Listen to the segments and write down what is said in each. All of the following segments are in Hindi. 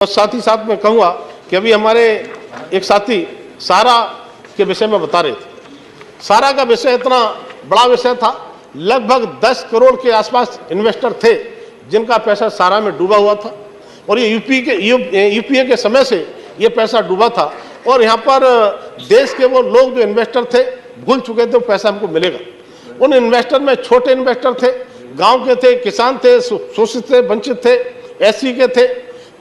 और साथ ही साथ मैं कहूँगा कि अभी हमारे एक साथी सारा के विषय में बता रहे थे। सारा का विषय इतना बड़ा विषय था, लगभग 10 करोड़ के आसपास इन्वेस्टर थे जिनका पैसा सारा में डूबा हुआ था और ये यूपीए के समय से ये पैसा डूबा था और यहाँ पर देश के वो लोग जो इन्वेस्टर थे भूल चुके थे वो पैसा हमको मिलेगा। उन इन्वेस्टर में छोटे इन्वेस्टर थे, गांव के थे, किसान थे, शोषित थे, वंचित थे, एससी के थे।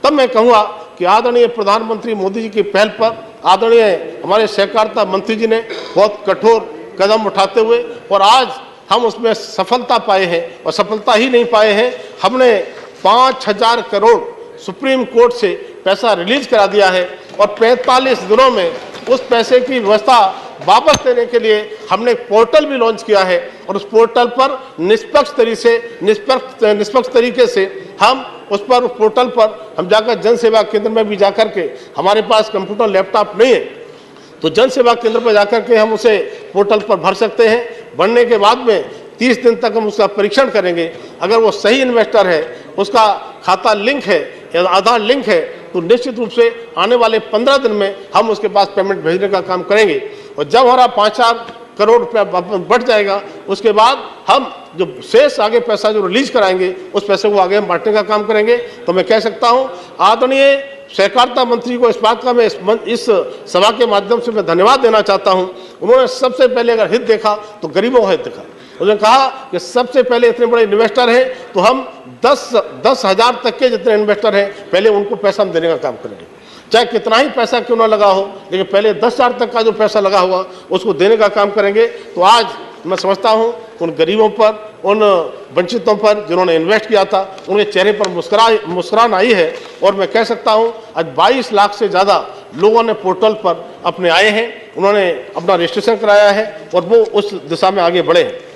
तब मैं कहूँगा कि आदरणीय प्रधानमंत्री मोदी जी की पहल पर आदरणीय हमारे सहकारिता मंत्री जी ने बहुत कठोर कदम उठाते हुए और आज हम उसमें सफलता पाए हैं और सफलता ही नहीं पाए हैं, हमने 5000 करोड़ सुप्रीम कोर्ट से पैसा रिलीज करा दिया है और 45 दिनों में उस पैसे की व्यवस्था वापस देने के लिए हमने एक पोर्टल भी लॉन्च किया है और उस पोर्टल पर निष्पक्ष तरीके से हम उस पोर्टल पर हम जाकर जन सेवा केंद्र में भी जाकर के, हमारे पास कंप्यूटर लैपटॉप नहीं है तो जन सेवा केंद्र पर जाकर के हम उसे पोर्टल पर भर सकते हैं। भरने के बाद में 30 दिन तक हम उसका परीक्षण करेंगे। अगर वो सही इन्वेस्टर है, उसका खाता लिंक है या आधार लिंक है तो निश्चित रूप से आने वाले 15 दिन में हम उसके पास पेमेंट भेजने का काम करेंगे और जब हमारा 5-4 करोड़ रुपया बढ़ जाएगा उसके बाद हम जो शेष आगे पैसा जो रिलीज कराएंगे उस पैसे को आगे हम बांटने का काम करेंगे। तो मैं कह सकता हूँ आदरणीय सहकारिता मंत्री को इस बात का मैं इस सभा के माध्यम से मैं धन्यवाद देना चाहता हूँ। उन्होंने सबसे पहले अगर हित देखा तो गरीबों का हित देखा। उन्होंने कहा कि सबसे पहले इतने बड़े इन्वेस्टर हैं तो हम 10,000 तक के जितने इन्वेस्टर हैं पहले उनको पैसा हम देने का काम करेंगे, चाहे कितना ही पैसा क्यों ना लगा हो, लेकिन पहले 10,000 तक का जो पैसा लगा हुआ उसको देने का काम करेंगे। तो आज मैं समझता हूं उन गरीबों पर, उन वंचितों पर जिन्होंने इन्वेस्ट किया था, उनके चेहरे पर मुस्कुराहट आई है और मैं कह सकता हूं आज 22 लाख से ज़्यादा लोगों ने पोर्टल पर अपने आए हैं, उन्होंने अपना रजिस्ट्रेशन कराया है और वो उस दिशा में आगे बढ़े हैं।